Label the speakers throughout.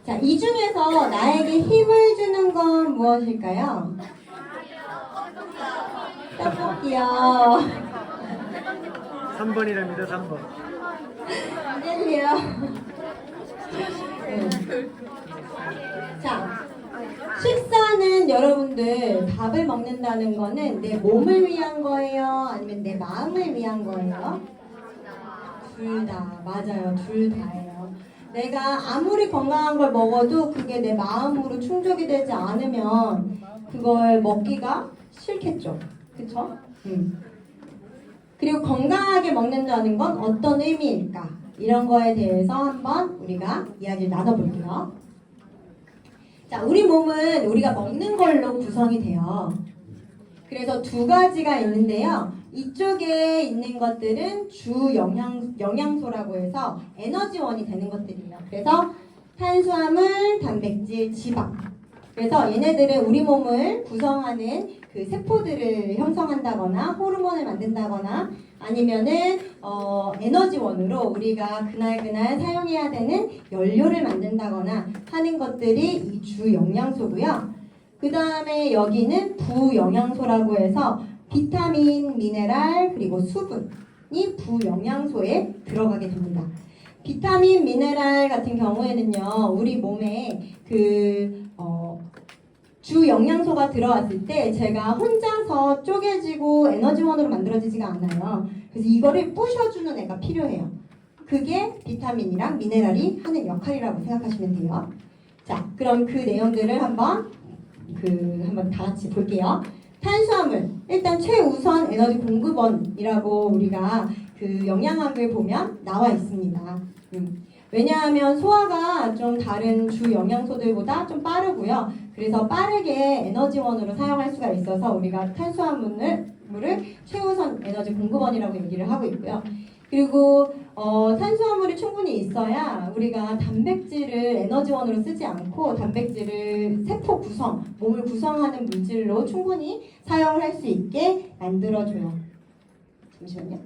Speaker 1: 자, 이 중에서 나에게 힘을 주는 건 무엇일까요? 떡볶이요.
Speaker 2: 3번이랍니다. 3번.
Speaker 1: 안녕하세요. 네. 자, 식사는 여러분들 밥을 먹는다는 거는 내 몸을 위한 거예요? 아니면 내 마음을 위한 거예요? 둘 다. 맞아요. 둘 다예요. 내가 아무리 건강한 걸 먹어도 그게 내 마음으로 충족이 되지 않으면 그걸 먹기가 싫겠죠. 그쵸? 그리고 건강하게 먹는다는 건 어떤 의미일까? 이런 거에 대해서 한번 우리가 이야기를 나눠볼게요. 자, 우리 몸은 우리가 먹는 걸로 구성이 돼요. 그래서 두 가지가 있는데요. 이쪽에 있는 것들은 주 영양소라고 해서 에너지원이 되는 것들이에요. 그래서 탄수화물, 단백질, 지방. 그래서 얘네들은 우리 몸을 구성하는 그 세포들을 형성한다거나 호르몬을 만든다거나 아니면은 에너지원으로 우리가 그날 사용해야 되는 연료를 만든다거나 하는 것들이 이 주 영양소고요. 그 다음에 여기는 부영양소라고 해서 비타민, 미네랄, 그리고 수분이 부영양소에 들어가게 됩니다. 비타민, 미네랄 같은 경우에는요, 우리 몸에 주 영양소가 들어왔을 때 제가 혼자서 쪼개지고 에너지원으로 만들어지지가 않아요. 그래서 이거를 부셔주는 애가 필요해요. 그게 비타민이랑 미네랄이 하는 역할이라고 생각하시면 돼요. 자, 그럼 그 내용들을 한번 다 같이 볼게요. 탄수화물, 일단 최우선 에너지 공급원이라고 우리가 그 영양학을 보면 나와 있습니다. 왜냐하면 소화가 좀 다른 주 영양소들보다 좀 빠르고요. 그래서 빠르게 에너지원으로 사용할 수가 있어서 우리가 탄수화물을 최우선 에너지 공급원이라고 얘기를 하고 있고요. 그리고 탄수화물이 충분히 있어야 우리가 단백질을 에너지원으로 쓰지 않고 단백질을 세포 구성, 몸을 구성하는 물질로 충분히 사용을 할 수 있게 만들어줘요. 잠시만요.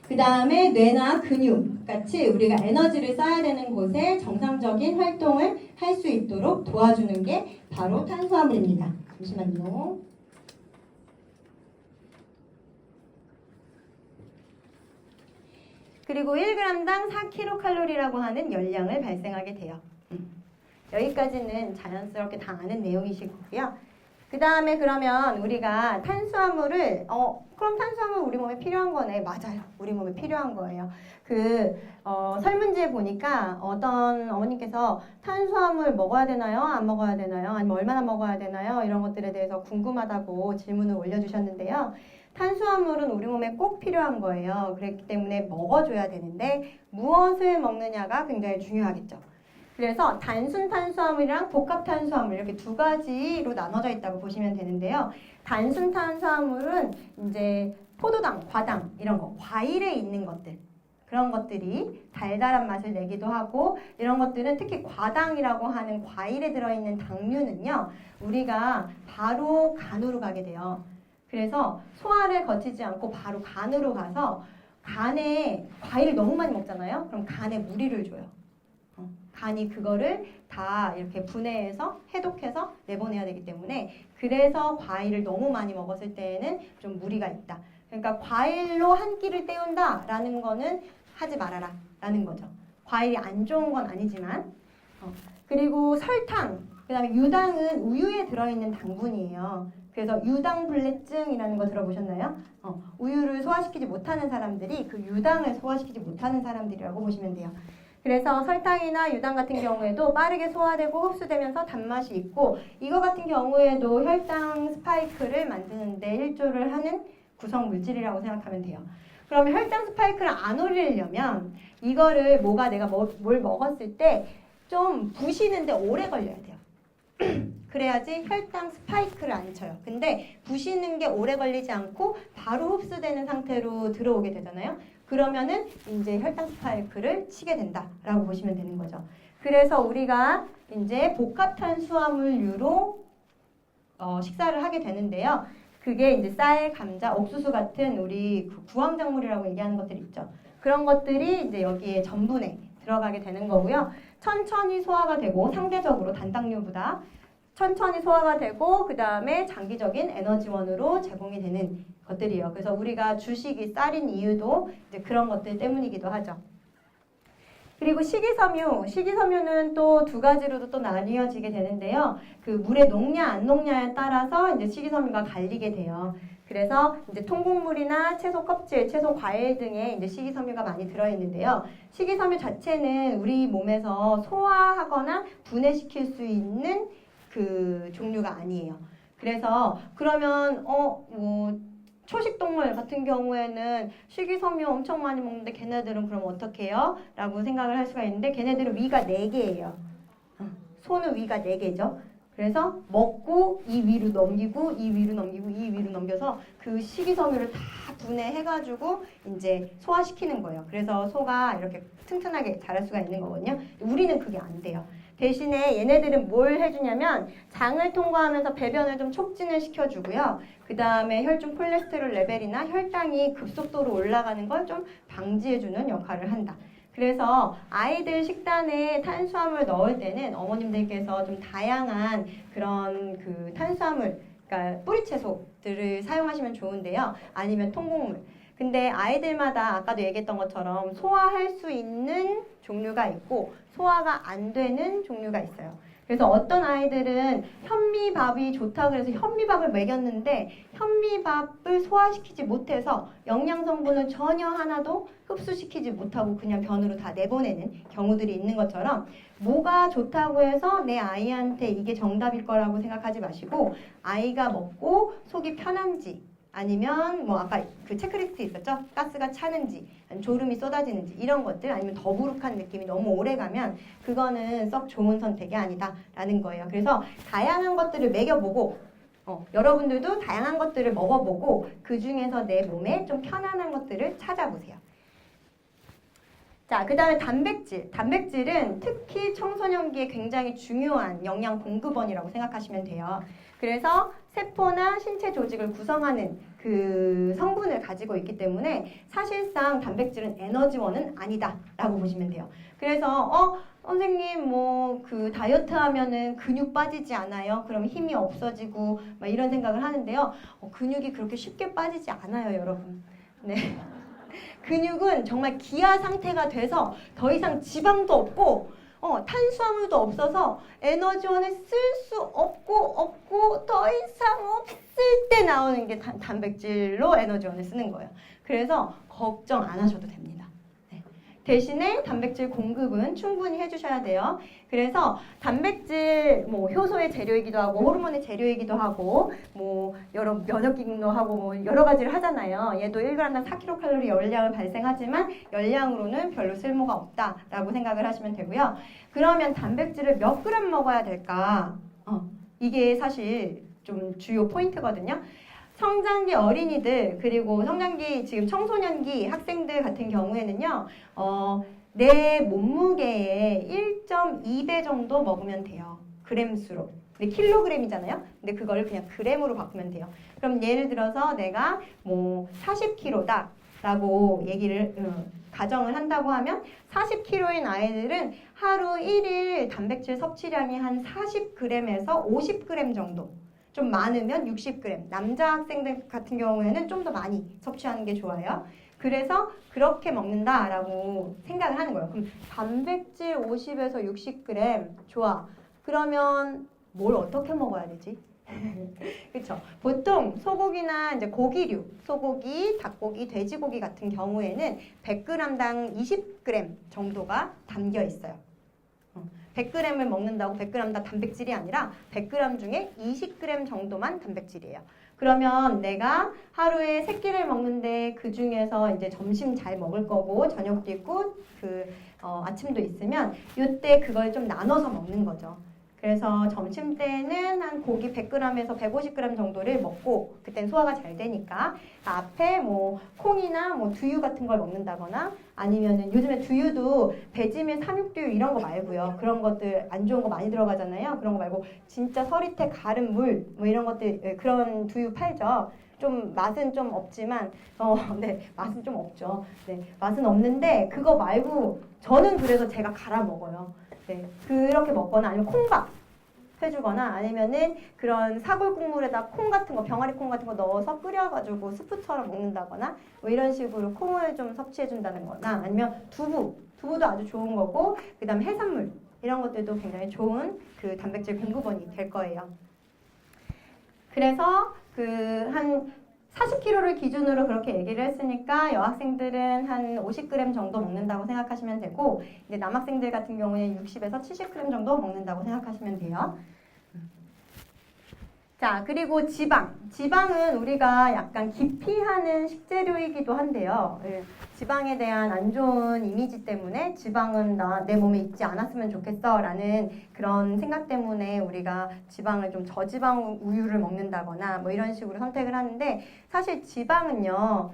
Speaker 1: 그 다음에 뇌나 근육 같이 우리가 에너지를 써야 되는 곳에 정상적인 활동을 할 수 있도록 도와주는 게 바로 탄수화물입니다. 잠시만요. 그리고 1g당 4kcal라고 하는 열량을 발생하게 돼요. 여기까지는 자연스럽게 다 아는 내용이시고요. 그 다음에 그러면 우리가 탄수화물을 그럼 탄수화물 우리 몸에 필요한 거네. 맞아요. 우리 몸에 필요한 거예요. 설문지에 보니까 어떤 어머님께서 탄수화물 먹어야 되나요? 안 먹어야 되나요? 아니면 얼마나 먹어야 되나요? 이런 것들에 대해서 궁금하다고 질문을 올려주셨는데요. 탄수화물은 우리 몸에 꼭 필요한 거예요. 그렇기 때문에 먹어줘야 되는데 무엇을 먹느냐가 굉장히 중요하겠죠. 그래서 단순 탄수화물이랑 복합 탄수화물 이렇게 두 가지로 나눠져 있다고 보시면 되는데요. 단순 탄수화물은 이제 포도당, 과당 이런 거, 과일에 있는 것들 그런 것들이 달달한 맛을 내기도 하고 이런 것들은 특히 과당이라고 하는 과일에 들어있는 당류는요. 우리가 바로 간으로 가게 돼요. 그래서 소화를 거치지 않고 바로 간으로 가서 간에 과일을 너무 많이 먹잖아요. 그럼 간에 무리를 줘요. 간이 그거를 다 이렇게 분해해서 해독해서 내보내야 되기 때문에 그래서 과일을 너무 많이 먹었을 때에는 좀 무리가 있다. 그러니까 과일로 한 끼를 때운다라는 거는 하지 말아라 라는 거죠. 과일이 안 좋은 건 아니지만 그리고 설탕, 그 다음에 유당은 우유에 들어있는 당분이에요. 그래서 유당불내증이라는 거 들어보셨나요? 우유를 소화시키지 못하는 사람들이 그 유당을 소화시키지 못하는 사람들이라고 보시면 돼요. 그래서 설탕이나 유당 같은 경우에도 빠르게 소화되고 흡수되면서 단맛이 있고 이거 같은 경우에도 혈당 스파이크를 만드는데 일조를 하는 구성 물질이라고 생각하면 돼요. 그러면 혈당 스파이크를 안 올리려면 이거를 내가 뭘 먹었을 때 좀 부시는데 오래 걸려야 돼요. 그래야지 혈당 스파이크를 안 쳐요. 근데 부시는 게 오래 걸리지 않고 바로 흡수되는 상태로 들어오게 되잖아요. 그러면은 이제 혈당 스파이크를 치게 된다라고 보시면 되는 거죠. 그래서 우리가 이제 복합 탄수화물류로 식사를 하게 되는데요. 그게 이제 쌀, 감자, 옥수수 같은 우리 구황작물이라고 얘기하는 것들이 있죠. 그런 것들이 이제 여기에 전분에 들어가게 되는 거고요. 천천히 소화가 되고 상대적으로 단당류보다 천천히 소화가 되고 그 다음에 장기적인 에너지원으로 제공이 되는 것들이에요. 그래서 우리가 주식이 쌀인 이유도 이제 그런 것들 때문이기도 하죠. 그리고 식이섬유는 또 두 가지로도 또 나뉘어지게 되는데요. 그 물에 녹냐 안 녹냐에 따라서 이제 식이섬유가 갈리게 돼요. 그래서 이제 통곡물이나 채소 껍질, 채소 과일 등에 이제 식이섬유가 많이 들어있는데요. 식이섬유 자체는 우리 몸에서 소화하거나 분해시킬 수 있는 그 종류가 아니에요. 그래서 그러면 초식동물 같은 경우에는 식이섬유 엄청 많이 먹는데 걔네들은 그럼 어떻게 해요? 라고 생각을 할 수가 있는데 걔네들은 위가 4개예요. 소는 위가 4개죠. 그래서 먹고 이 위로 넘기고 이 위로 넘기고 이 위로 넘겨서 그 식이섬유를 다 분해해가지고 이제 소화시키는 거예요. 그래서 소가 이렇게 튼튼하게 자랄 수가 있는 거거든요. 우리는 그게 안 돼요. 대신에 얘네들은 뭘 해주냐면 장을 통과하면서 배변을 좀 촉진을 시켜주고요. 그 다음에 혈중 콜레스테롤 레벨이나 혈당이 급속도로 올라가는 걸 좀 방지해주는 역할을 한다. 그래서 아이들 식단에 탄수화물 넣을 때는 어머님들께서 좀 다양한 그런 그 탄수화물, 그러니까 뿌리채소들을 사용하시면 좋은데요. 아니면 통곡물. 근데 아이들마다 아까도 얘기했던 것처럼 소화할 수 있는 종류가 있고 소화가 안 되는 종류가 있어요. 그래서 어떤 아이들은 현미밥이 좋다 그래서 현미밥을 먹였는데 현미밥을 소화시키지 못해서 영양성분을 전혀 하나도 흡수시키지 못하고 그냥 변으로 다 내보내는 경우들이 있는 것처럼 뭐가 좋다고 해서 내 아이한테 이게 정답일 거라고 생각하지 마시고 아이가 먹고 속이 편한지 아니면 뭐 아까 그 체크리스트 있었죠? 가스가 차는지 졸음이 쏟아지는지 이런 것들 아니면 더부룩한 느낌이 너무 오래 가면 그거는 썩 좋은 선택이 아니다라는 거예요. 그래서 다양한 것들을 먹여보고 여러분들도 다양한 것들을 먹어보고 그 중에서 내 몸에 좀 편안한 것들을 찾아보세요. 자, 그 다음에 단백질. 단백질은 특히 청소년기에 굉장히 중요한 영양 공급원이라고 생각하시면 돼요. 그래서 세포나 신체 조직을 구성하는 그 성분을 가지고 있기 때문에 사실상 단백질은 에너지원은 아니다 라고 보시면 돼요. 그래서 선생님 뭐 그 다이어트 하면은 근육 빠지지 않아요? 그럼 힘이 없어지고 막 이런 생각을 하는데요. 근육이 그렇게 쉽게 빠지지 않아요, 여러분. 네. 근육은 정말 기아 상태가 돼서 더 이상 지방도 없고 탄수화물도 없어서 에너지원을 쓸 수 없고 더 이상 없을 때 나오는 게 단백질로 에너지원을 쓰는 거예요. 그래서 걱정 안 하셔도 됩니다. 네. 대신에 단백질 공급은 충분히 해주셔야 돼요. 그래서 단백질 뭐 효소의 재료이기도 하고 호르몬의 재료이기도 하고 뭐 여러 면역 기능도 하고 뭐 여러 가지를 하잖아요. 얘도 1g당 4kcal 열량을 발생하지만 열량으로는 별로 쓸모가 없다라고 생각을 하시면 되고요. 그러면 단백질을 몇 그램 먹어야 될까? 이게 사실 좀 주요 포인트거든요. 성장기 어린이들 그리고 성장기 지금 청소년기 학생들 같은 경우에는요. 내 몸무게의 1.2배 정도 먹으면 돼요. 그램수로. 근데 킬로그램이잖아요. 근데 그걸 그냥 그램으로 바꾸면 돼요. 그럼 예를 들어서 내가 뭐 40kg다 라고 얘기를 가정을 한다고 하면 40kg인 아이들은 하루 1일 단백질 섭취량이 한 40g에서 50g 정도. 좀 많으면 60g. 남자 학생들 같은 경우에는 좀 더 많이 섭취하는 게 좋아요. 그래서 그렇게 먹는다라고 생각을 하는 거예요. 그럼 단백질 50에서 60g 좋아. 그러면 뭘 어떻게 먹어야 되지? 그렇죠. 보통 소고기나 이제 고기류, 소고기, 닭고기, 돼지고기 같은 경우에는 100g당 20g 정도가 담겨 있어요. 100g을 먹는다고 100g 다 단백질이 아니라 100g 중에 20g 정도만 단백질이에요. 그러면 내가 하루에 3끼를 먹는데 그 중에서 이제 점심 잘 먹을 거고 저녁도 있고 아침도 있으면 이때 그걸 좀 나눠서 먹는 거죠. 그래서 점심 때는 한 고기 100g에서 150g 정도를 먹고 그땐 소화가 잘 되니까 앞에 뭐 콩이나 뭐 두유 같은 걸 먹는다거나 아니면은 요즘에 두유도 배지밀, 삼육두유 이런 거 말고요. 그런 것들 안 좋은 거 많이 들어가잖아요. 그런 거 말고 진짜 서리태 가른 물 뭐 이런 것들 그런 두유 팔죠. 좀 맛은 좀 없지만 네, 맛은 좀 없죠. 네, 맛은 없는데 그거 말고 저는 그래서 제가 갈아 먹어요. 네, 그렇게 먹거나 아니면 콩밥 해주거나 아니면은 그런 사골 국물에다 콩 같은 거, 병아리 콩 같은 거 넣어서 끓여가지고 스프처럼 먹는다거나 뭐 이런 식으로 콩을 좀 섭취해준다는 거나 아니면 두부도 아주 좋은 거고 그 다음에 해산물 이런 것들도 굉장히 좋은 그 단백질 공급원이 될 거예요. 그래서 그 한 40kg를 기준으로 그렇게 얘기를 했으니까 여학생들은 한 50g 정도 먹는다고 생각하시면 되고 이제 남학생들 같은 경우에 60에서 70g 정도 먹는다고 생각하시면 돼요. 자, 그리고 지방은 우리가 약간 기피하는 식재료이기도 한데요. 지방에 대한 안 좋은 이미지 때문에 지방은 내 몸에 있지 않았으면 좋겠어 라는 그런 생각 때문에 우리가 지방을 좀 저지방 우유를 먹는다거나 뭐 이런 식으로 선택을 하는데 사실 지방은요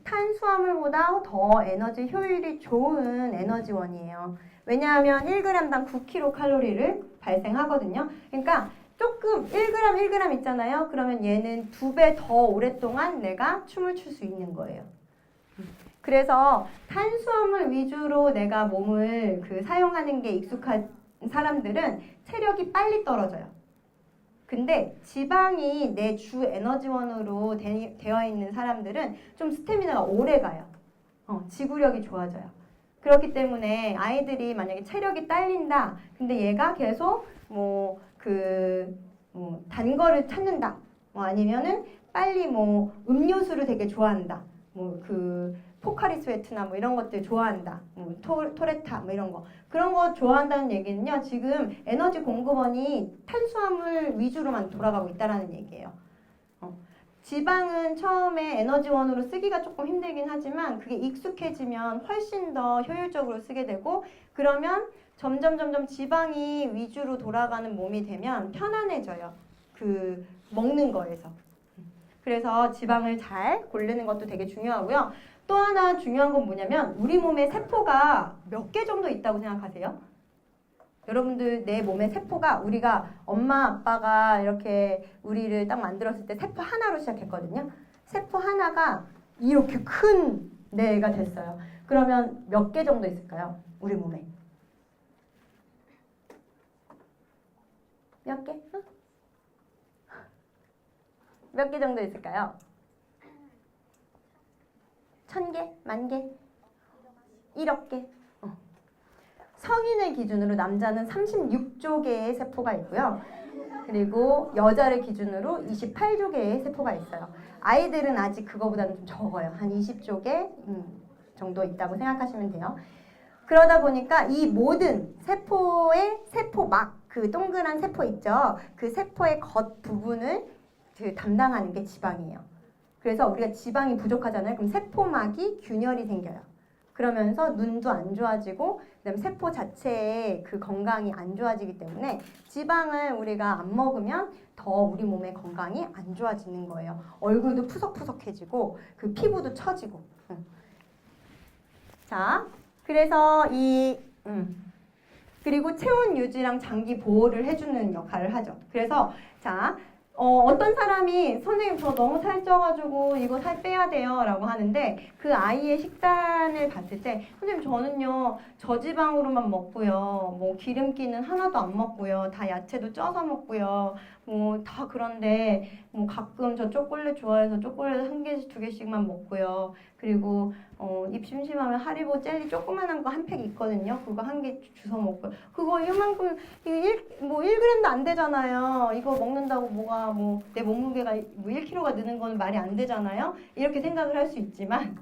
Speaker 1: 탄수화물보다 더 에너지 효율이 좋은 에너지원이에요. 왜냐하면 1g당 9kcal를 발생하거든요. 그러니까 조금 1g 있잖아요. 그러면 얘는 2배 더 오랫동안 내가 춤을 출 수 있는 거예요. 그래서 탄수화물 위주로 내가 몸을 사용하는 게 익숙한 사람들은 체력이 빨리 떨어져요. 근데 지방이 내 주 에너지원으로 되어 있는 사람들은 좀 스태미나가 오래 가요. 지구력이 좋아져요. 그렇기 때문에 아이들이 만약에 체력이 딸린다. 근데 얘가 계속 단 거를 찾는다. 아니면은 빨리 음료수를 되게 좋아한다. 포카리 스웨트나 이런 것들 좋아한다. 토레타 이런 거. 그런 거 좋아한다는 얘기는요. 지금 에너지 공급원이 탄수화물 위주로만 돌아가고 있다라는 얘기예요. 지방은 처음에 에너지원으로 쓰기가 조금 힘들긴 하지만 그게 익숙해지면 훨씬 더 효율적으로 쓰게 되고 그러면 점점 지방이 위주로 돌아가는 몸이 되면 편안해져요. 먹는 거에서. 그래서 지방을 잘 고르는 것도 되게 중요하고요. 또 하나 중요한 건 뭐냐면 우리 몸에 세포가 몇 개 정도 있다고 생각하세요? 여러분들 내 몸의 세포가 우리가 엄마 아빠가 이렇게 우리를 딱 만들었을 때 세포 하나로 시작했거든요. 세포 하나가 이렇게 큰 뇌가 됐어요. 그러면 몇 개 정도 있을까요? 우리 몸에. 몇 개? 몇 개 정도 있을까요? 1000개? 10,000개? 1억 개? 성인을 기준으로 남자는 36조 개의 세포가 있고요. 그리고 여자를 기준으로 28조 개의 세포가 있어요. 아이들은 아직 그거보다는 좀 적어요. 한 20조 개 정도 있다고 생각하시면 돼요. 그러다 보니까 이 모든 세포의 세포막, 그 동그란 세포 있죠? 그 세포의 겉 부분을 담당하는 게 지방이에요. 그래서 우리가 지방이 부족하잖아요. 그럼 세포막이 균열이 생겨요. 그러면서 눈도 안 좋아지고 그다음에 세포 자체의 그 건강이 안 좋아지기 때문에 지방을 우리가 안 먹으면 더 우리 몸의 건강이 안 좋아지는 거예요. 얼굴도 푸석푸석해지고 그 피부도 처지고. 자, 그래서 그리고 체온 유지랑 장기 보호를 해주는 역할을 하죠. 그래서 자. 어떤 사람이 선생님 저 너무 살쪄가지고 이거 살 빼야 돼요 라고 하는데 그 아이의 식단을 봤을 때 선생님 저는요 저지방으로만 먹고요 기름기는 하나도 안 먹고요 다 야채도 쪄서 먹고요 다 그런데 가끔 저 초콜릿 좋아해서 초콜릿 1개씩 2개씩만 먹고요 그리고 입 심심하면 하리보 젤리 조그만한 거 한 팩 있거든요. 그거 1개 주워 먹고요. 그거 이만큼 1g도 안 되잖아요. 이거 먹는다고 뭐가 내 몸무게가 1kg가 느는 건 말이 안 되잖아요. 이렇게 생각을 할 수 있지만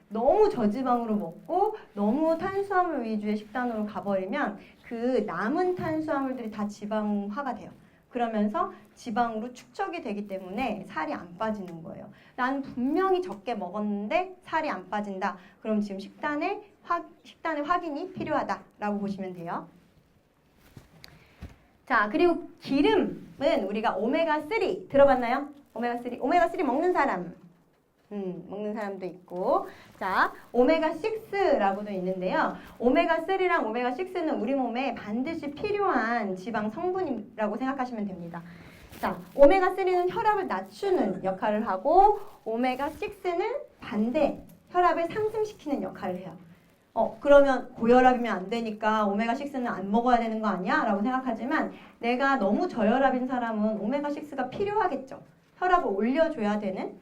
Speaker 1: 너무 저지방으로 먹고 너무 탄수화물 위주의 식단으로 가버리면 그 남은 탄수화물들이 다 지방화가 돼요. 그러면서 지방으로 축적이 되기 때문에 살이 안 빠지는 거예요. 난 분명히 적게 먹었는데 살이 안 빠진다. 그럼 지금 식단의 확인이 필요하다라고 보시면 돼요. 자, 그리고 기름은 우리가 오메가3 들어봤나요? 오메가3 먹는 사람. 먹는 사람도 있고 자 오메가6라고도 있는데요. 오메가3랑 오메가6는 우리 몸에 반드시 필요한 지방 성분이라고 생각하시면 됩니다. 자, 오메가3는 혈압을 낮추는 역할을 하고 오메가6는 반대, 혈압을 상승시키는 역할을 해요. 그러면 고혈압이면 안 되니까 오메가6는 안 먹어야 되는 거 아니야? 라고 생각하지만 내가 너무 저혈압인 사람은 오메가6가 필요하겠죠. 혈압을 올려줘야 되는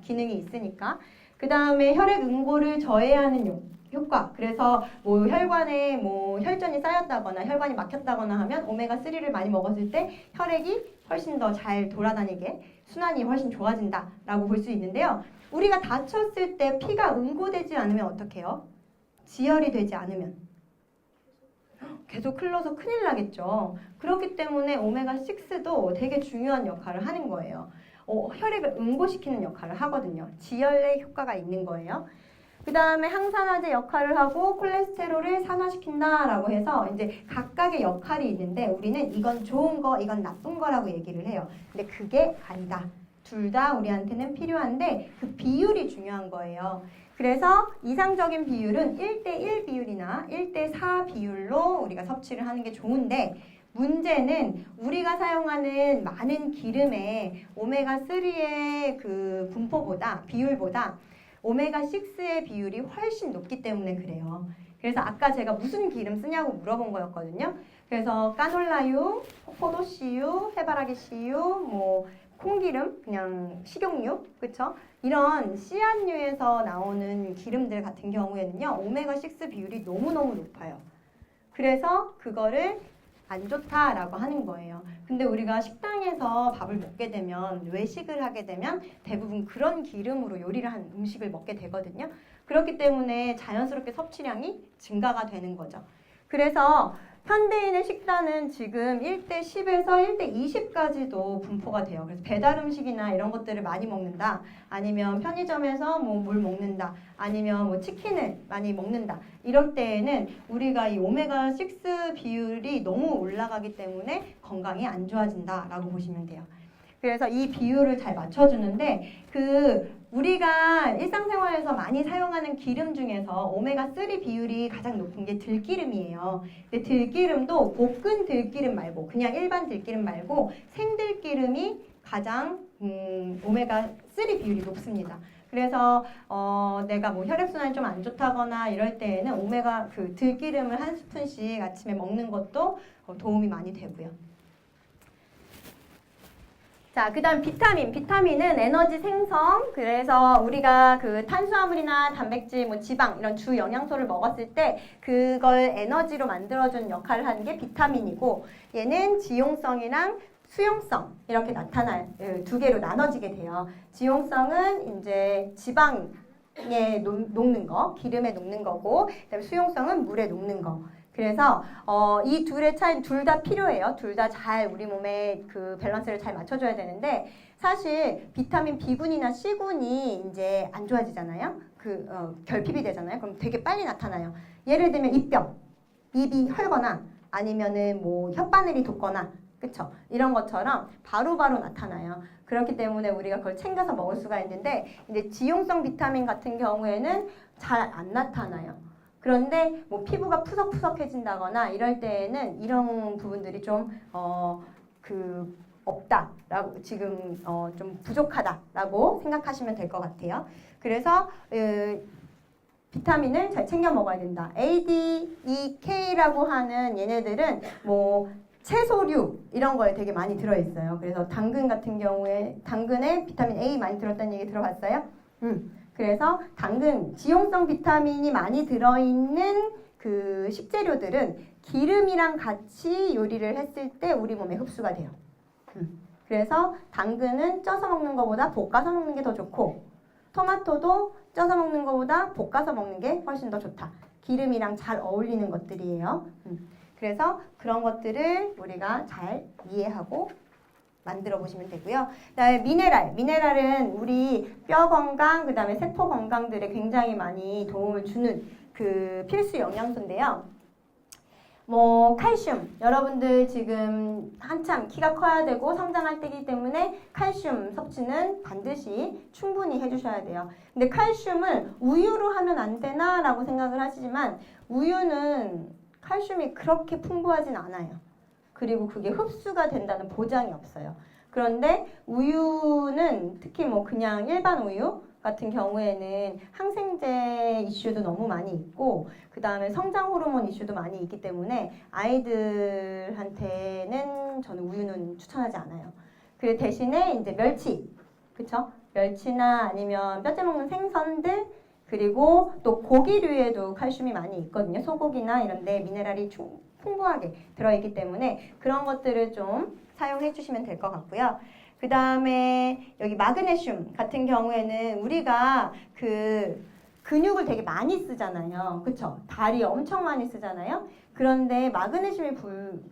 Speaker 1: 기능이 있으니까. 그 다음에 혈액 응고를 저해하는 효과. 그래서 뭐 혈관에 뭐 혈전이 쌓였다거나 혈관이 막혔다거나 하면 오메가3를 많이 먹었을 때 혈액이 훨씬 더 잘 돌아다니게 순환이 훨씬 좋아진다라고 볼 수 있는데요. 우리가 다쳤을 때 피가 응고되지 않으면 어떻게 해요? 지혈이 되지 않으면 계속 흘러서 큰일 나겠죠. 그렇기 때문에 오메가6도 되게 중요한 역할을 하는 거예요. 혈액을 응고시키는 역할을 하거든요. 지혈의 효과가 있는 거예요. 그 다음에 항산화제 역할을 하고 콜레스테롤을 산화시킨다라고 해서 이제 각각의 역할이 있는데 우리는 이건 좋은 거, 이건 나쁜 거라고 얘기를 해요. 근데 그게 아니다. 둘 다 우리한테는 필요한데 그 비율이 중요한 거예요. 그래서 이상적인 비율은 1대1 비율이나 1대4 비율로 우리가 섭취를 하는 게 좋은데 문제는 우리가 사용하는 많은 기름에 오메가3의 그 분포보다 비율보다 오메가6의 비율이 훨씬 높기 때문에 그래요. 그래서 아까 제가 무슨 기름 쓰냐고 물어본 거였거든요. 그래서 까놀라유, 포도씨유, 해바라기 씨유, 뭐 콩기름, 그냥 식용유, 그쵸? 이런 씨앗류에서 나오는 기름들 같은 경우에는요, 오메가6 비율이 너무너무 높아요. 그래서 그거를 안 좋다라고 하는 거예요. 근데 우리가 식당에서 밥을 먹게 되면, 외식을 하게 되면 대부분 그런 기름으로 요리를 한 음식을 먹게 되거든요. 그렇기 때문에 자연스럽게 섭취량이 증가가 되는 거죠. 그래서 현대인의 식단은 지금 1대10에서 1대20까지도 분포가 돼요. 그래서 배달 음식이나 이런 것들을 많이 먹는다. 아니면 편의점에서 뭐 물 먹는다. 아니면 뭐 치킨을 많이 먹는다. 이럴 때에는 우리가 이 오메가6 비율이 너무 올라가기 때문에 건강이 안 좋아진다라고 보시면 돼요. 그래서 이 비율을 잘 맞춰주는데 우리가 일상생활에서 많이 사용하는 기름 중에서 오메가3 비율이 가장 높은 게 들기름이에요. 근데 들기름도 볶은 들기름 말고 그냥 일반 들기름 말고 생들기름이 가장 오메가3 비율이 높습니다. 그래서 내가 뭐 혈액순환이 좀 안 좋다거나 이럴 때에는 들기름을 한 스푼씩 아침에 먹는 것도 도움이 많이 되고요. 자, 그 다음 비타민은 에너지 생성. 그래서 우리가 그 탄수화물이나 단백질, 뭐 지방 이런 주 영양소를 먹었을 때 그걸 에너지로 만들어주는 역할을 하는 게 비타민이고 얘는 지용성이랑 수용성 이렇게 나타나요. 두 개로 나눠지게 돼요. 지용성은 이제 지방에 녹는 거, 기름에 녹는 거고 그다음에 수용성은 물에 녹는 거. 그래서 이 둘의 차이 둘 다 필요해요. 둘 다 잘 우리 몸에 그 밸런스를 잘 맞춰줘야 되는데 사실 비타민 B군이나 C군이 이제 안 좋아지잖아요. 결핍이 되잖아요. 그럼 되게 빨리 나타나요. 예를 들면 입이 헐거나 아니면은 뭐 혓바늘이 돋거나 그쵸? 이런 것처럼 바로바로 나타나요. 그렇기 때문에 우리가 그걸 챙겨서 먹을 수가 있는데 이제 지용성 비타민 같은 경우에는 잘 안 나타나요. 그런데 뭐 피부가 푸석푸석해진다거나 이럴 때에는 이런 부분들이 좀 없다라고 지금 좀 부족하다라고 생각하시면 될 것 같아요. 그래서 비타민을 잘 챙겨 먹어야 된다. A, D, E, K라고 하는 얘네들은 뭐 채소류 이런 거에 되게 많이 들어있어요. 그래서 당근 같은 경우에 당근에 비타민 A 많이 들었다는 얘기 들어봤어요? 그래서 당근, 지용성 비타민이 많이 들어있는 그 식재료들은 기름이랑 같이 요리를 했을 때 우리 몸에 흡수가 돼요. 그래서 당근은 쪄서 먹는 것보다 볶아서 먹는 게 더 좋고 토마토도 쪄서 먹는 것보다 볶아서 먹는 게 훨씬 더 좋다. 기름이랑 잘 어울리는 것들이에요. 그래서 그런 것들을 우리가 잘 이해하고 만들어 보시면 되고요. 그다음에 미네랄은 우리 뼈 건강, 그다음에 세포 건강들에 굉장히 많이 도움을 주는 그 필수 영양소인데요. 뭐 칼슘, 여러분들 지금 한참 키가 커야 되고 성장할 때이기 때문에 칼슘 섭취는 반드시 충분히 해주셔야 돼요. 근데 칼슘을 우유로 하면 안 되나? 라고 생각을 하시지만 우유는 칼슘이 그렇게 풍부하진 않아요. 그리고 그게 흡수가 된다는 보장이 없어요. 그런데 우유는 특히 뭐 그냥 일반 우유 같은 경우에는 항생제 이슈도 너무 많이 있고 그 다음에 성장 호르몬 이슈도 많이 있기 때문에 아이들한테는 저는 우유는 추천하지 않아요. 그 대신에 이제 멸치, 그쵸? 멸치나 아니면 뼈째 먹는 생선들 그리고 또 고기류에도 칼슘이 많이 있거든요. 소고기나 이런 데 미네랄이 풍부하게 들어있기 때문에 그런 것들을 좀 사용해 주시면 될 것 같고요. 그 다음에 여기 마그네슘 같은 경우에는 우리가 그 근육을 되게 많이 쓰잖아요. 그쵸? 다리 엄청 많이 쓰잖아요. 그런데 마그네슘이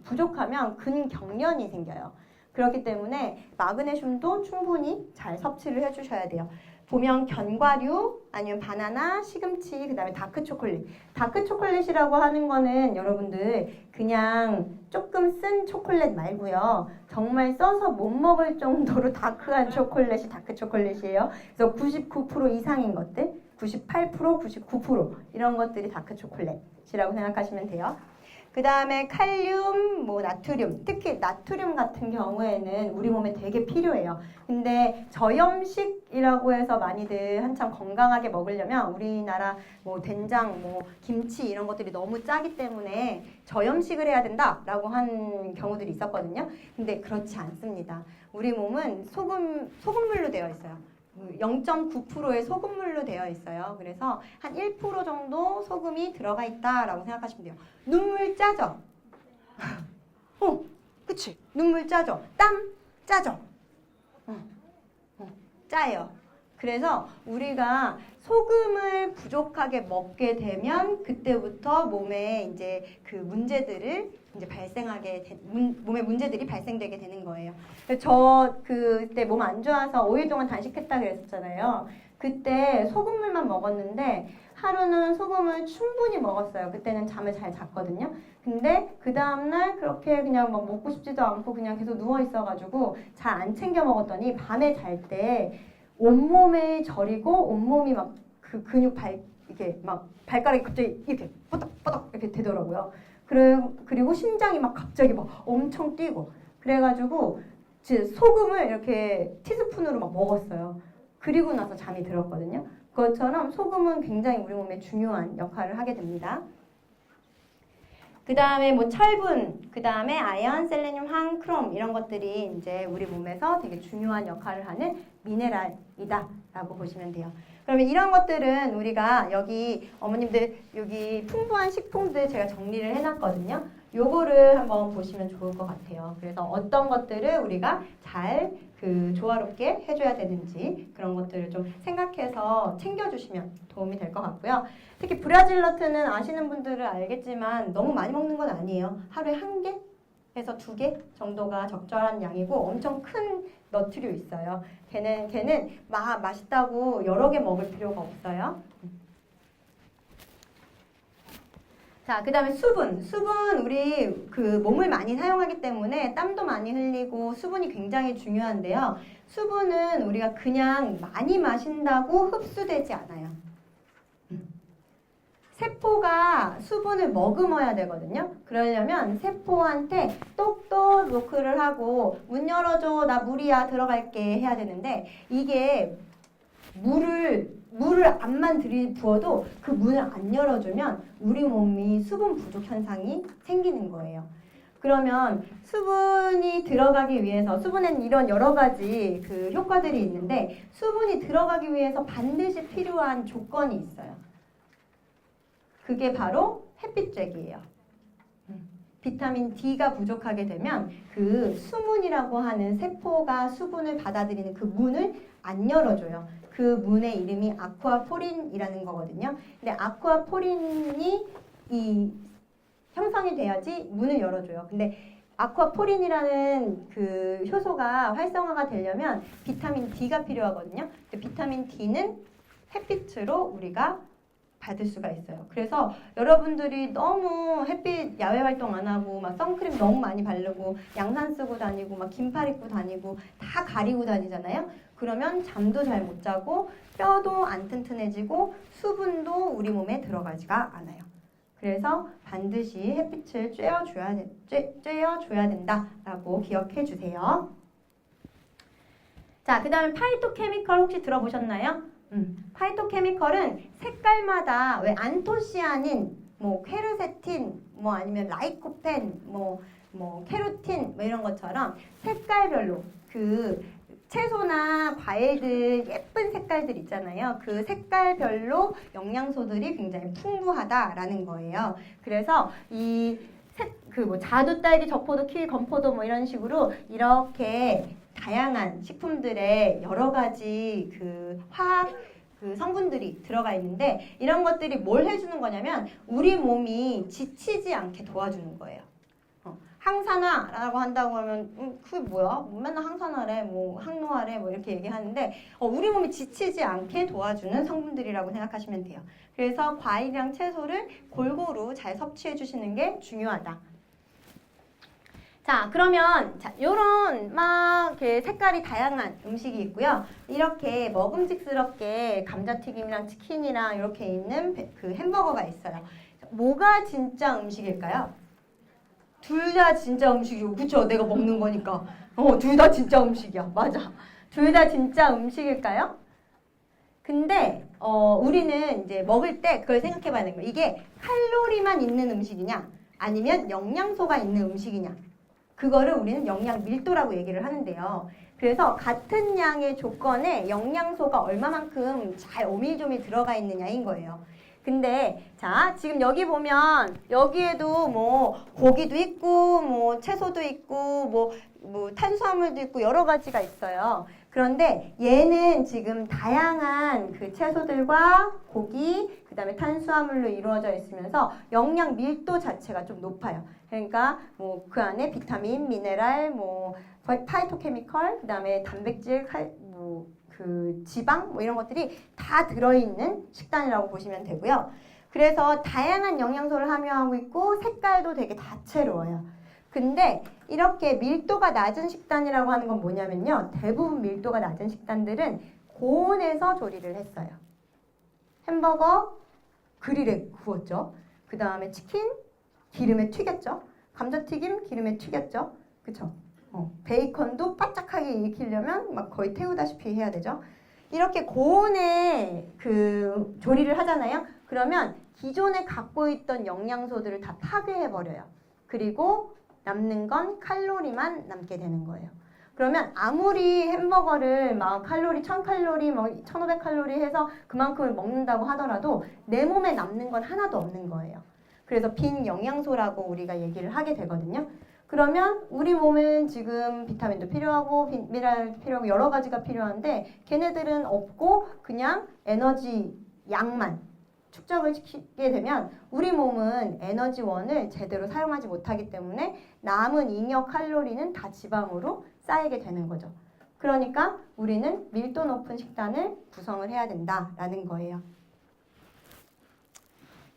Speaker 1: 부족하면 근경련이 생겨요. 그렇기 때문에 마그네슘도 충분히 잘 섭취를 해주셔야 돼요. 보면 견과류, 아니면 바나나, 시금치, 그 다음에 다크초콜릿. 다크초콜릿이라고 하는 거는 여러분들 그냥 조금 쓴 초콜릿 말고요. 정말 써서 못 먹을 정도로 다크한 초콜릿이 다크초콜릿이에요. 그래서 99% 이상인 것들, 98%, 99% 이런 것들이 다크초콜릿이라고 생각하시면 돼요. 그 다음에 칼륨, 뭐 나트륨, 특히 나트륨 같은 경우에는 우리 몸에 되게 필요해요. 근데 저염식이라고 해서 많이들 한참 건강하게 먹으려면 우리나라 뭐 된장, 뭐 김치 이런 것들이 너무 짜기 때문에 저염식을 해야 된다라고 한 경우들이 있었거든요. 근데 그렇지 않습니다. 우리 몸은 소금물로 되어 있어요. 0.9%의 소금물로 되어 있어요. 그래서 한 1% 정도 소금이 들어가 있다라고 생각하시면 돼요. 눈물 짜죠? 그치? 눈물 짜죠? 땀 짜죠? 짜요. 그래서 우리가 소금을 부족하게 먹게 되면 그때부터 몸에 이제 그 문제들을 이제 몸에 문제들이 발생되게 되는 거예요. 저 그때 몸 안 좋아서 5일 동안 단식했다 그랬었잖아요. 그때 소금물만 먹었는데 하루는 소금을 충분히 먹었어요. 그때는 잠을 잘 잤거든요. 근데 그 다음날 그렇게 그냥 막 먹고 싶지도 않고 그냥 계속 누워 있어가지고 잘 안 챙겨 먹었더니 밤에 잘 때 온몸에 저리고 온몸이 막 그 근육 이게 막 발가락이 갑자기 이렇게 뽀덕뽀덕 이렇게 되더라고요. 그리고 심장이 막 갑자기 막 엄청 뛰고 그래가지고 소금을 이렇게 티스푼으로 막 먹었어요. 그리고 나서 잠이 들었거든요. 그것처럼 소금은 굉장히 우리 몸에 중요한 역할을 하게 됩니다. 그 다음에 뭐 철분, 그 다음에 아연, 셀레늄, 황, 크롬 이런 것들이 이제 우리 몸에서 되게 중요한 역할을 하는 미네랄이다라고 보시면 돼요. 그러면 이런 것들은 우리가 여기 어머님들 여기 풍부한 식품들 제가 정리를 해놨거든요. 요거를 한번 보시면 좋을 것 같아요. 그래서 어떤 것들을 우리가 잘 조화롭게 해줘야 되는지 그런 것들을 좀 생각해서 챙겨주시면 도움이 될 것 같고요. 특히 브라질 너트는 아시는 분들은 알겠지만 너무 많이 먹는 건 아니에요. 하루에 1개에서 2개 정도가 적절한 양이고 엄청 큰 너트류 있어요. 걔는 맛있다고 여러 개 먹을 필요가 없어요. 자, 그 다음에 수분. 우리 몸을 많이 사용하기 때문에 땀도 많이 흘리고 수분이 굉장히 중요한데요. 수분은 우리가 그냥 많이 마신다고 흡수되지 않아요. 세포가 수분을 머금어야 되거든요. 그러려면 세포한테 똑똑 노크를 하고 문 열어줘, 나 물이야, 들어갈게 해야 되는데 이게 물을 안만 들이부어도 그 문을 안 열어주면 우리 몸이 수분 부족 현상이 생기는 거예요. 그러면 수분이 들어가기 위해서 수분에는 이런 여러 가지 효과들이 있는데 수분이 들어가기 위해서 반드시 필요한 조건이 있어요. 그게 바로 햇빛쬐기예요. 비타민 D가 부족하게 되면 그 수문이라고 하는 세포가 수분을 받아들이는 그 문을 안 열어줘요. 그 문의 이름이 아쿠아포린이라는 거거든요. 근데 아쿠아포린이 형성이 돼야지 문을 열어줘요. 근데 아쿠아포린이라는 그 효소가 활성화가 되려면 비타민 D가 필요하거든요. 근데 비타민 D는 햇빛으로 우리가 받을 수가 있어요. 그래서 여러분들이 너무 햇빛 야외 활동 안 하고 막 선크림 너무 많이 바르고 양산 쓰고 다니고 막 긴팔 입고 다니고 다 가리고 다니잖아요. 그러면 잠도 잘 못 자고 뼈도 안 튼튼해지고 수분도 우리 몸에 들어가지가 않아요. 그래서 반드시 햇빛을 쬐어줘야 된다라고 기억해 주세요. 자, 그 다음에 파이토케미컬 혹시 들어보셨나요? 파이토케미컬은 색깔마다 왜 안토시아닌, 뭐 퀘르세틴, 뭐 아니면 라이코펜, 뭐 케루틴 뭐 이런 것처럼 색깔별로 그 채소나 과일들 예쁜 색깔들 있잖아요. 그 색깔별로 영양소들이 굉장히 풍부하다라는 거예요. 그래서 뭐 자두, 딸기, 적포도, 키위, 건포도 뭐 이런 식으로 이렇게 다양한 식품들에 여러 가지 그 화학 그 성분들이 들어가 있는데 이런 것들이 뭘 해주는 거냐면 우리 몸이 지치지 않게 도와주는 거예요. 항산화라고 한다고 하면 그게 뭐야? 맨날 항산화래, 뭐 항노화래, 뭐 이렇게 얘기하는데 우리 몸이 지치지 않게 도와주는 성분들이라고 생각하시면 돼요. 그래서 과일이랑 채소를 골고루 잘 섭취해 주시는 게 중요하다. 자, 그러면 요런 막 이렇게 색깔이 다양한 음식이 있고요. 이렇게 먹음직스럽게 감자튀김이랑 치킨이랑 이렇게 있는 그 햄버거가 있어요. 뭐가 진짜 음식일까요? 둘 다 진짜 음식이고, 그쵸? 내가 먹는 거니까. 둘 다 진짜 음식이야. 맞아. 둘 다 진짜 음식일까요? 근데 우리는 이제 먹을 때 그걸 생각해 봐야 되는 거예요. 이게 칼로리만 있는 음식이냐 아니면 영양소가 있는 음식이냐, 그거를 우리는 영양 밀도라고 얘기를 하는데요. 그래서 같은 양의 조건에 영양소가 얼마만큼 잘 오밀조밀 들어가 있느냐인 거예요. 근데 자, 지금 여기 보면 여기에도 뭐 고기도 있고 뭐 채소도 있고 뭐 탄수화물도 있고 여러 가지가 있어요. 그런데 얘는 지금 다양한 그 채소들과 고기, 그 다음에 탄수화물로 이루어져 있으면서 영양 밀도 자체가 좀 높아요. 그러니까 뭐 그 안에 비타민, 미네랄, 뭐 파이토케미컬, 그 다음에 단백질, 그 지방 뭐 이런 것들이 다 들어있는 식단이라고 보시면 되고요. 그래서 다양한 영양소를 함유하고 있고 색깔도 되게 다채로워요. 근데 이렇게 밀도가 낮은 식단이라고 하는 건 뭐냐면요. 대부분 밀도가 낮은 식단들은 고온에서 조리를 했어요. 햄버거 그릴에 구웠죠. 그 다음에 치킨 기름에 튀겼죠. 감자튀김 기름에 튀겼죠. 그쵸? 베이컨도 바짝하게 익히려면 막 거의 태우다시피 해야 되죠. 이렇게 고온에 그 조리를 하잖아요. 그러면 기존에 갖고 있던 영양소들을 다 파괴해버려요. 그리고 남는 건 칼로리만 남게 되는 거예요. 그러면 아무리 햄버거를 막 칼로리 1000칼로리, 뭐 1500칼로리 해서 그만큼을 먹는다고 하더라도 내 몸에 남는 건 하나도 없는 거예요. 그래서 빈 영양소라고 우리가 얘기를 하게 되거든요. 그러면 우리 몸은 지금 비타민도 필요하고 미네랄도 필요하고 여러 가지가 필요한데 걔네들은 없고 그냥 에너지 양만 축적을 시키게 되면 우리 몸은 에너지원을 제대로 사용하지 못하기 때문에 남은 잉여 칼로리는 다 지방으로 쌓이게 되는 거죠. 그러니까 우리는 밀도 높은 식단을 구성을 해야 된다라는 거예요.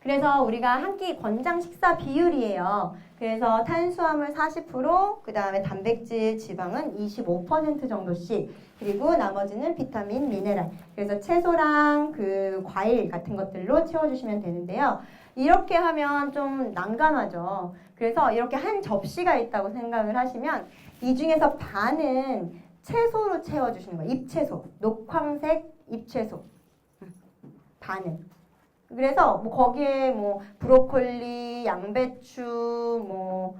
Speaker 1: 그래서 우리가 한 끼 권장 식사 비율이에요. 그래서 탄수화물 40%, 그 다음에 단백질, 지방은 25% 정도씩, 그리고 나머지는 비타민, 미네랄. 그래서 채소랑 그 과일 같은 것들로 채워주시면 되는데요. 이렇게 하면 좀 난감하죠. 그래서 이렇게 한 접시가 있다고 생각을 하시면 이 중에서 반은 채소로 채워주시는 거예요. 잎채소, 녹황색 잎채소. 반은. 그래서 뭐 거기에 뭐 브로콜리, 양배추, 뭐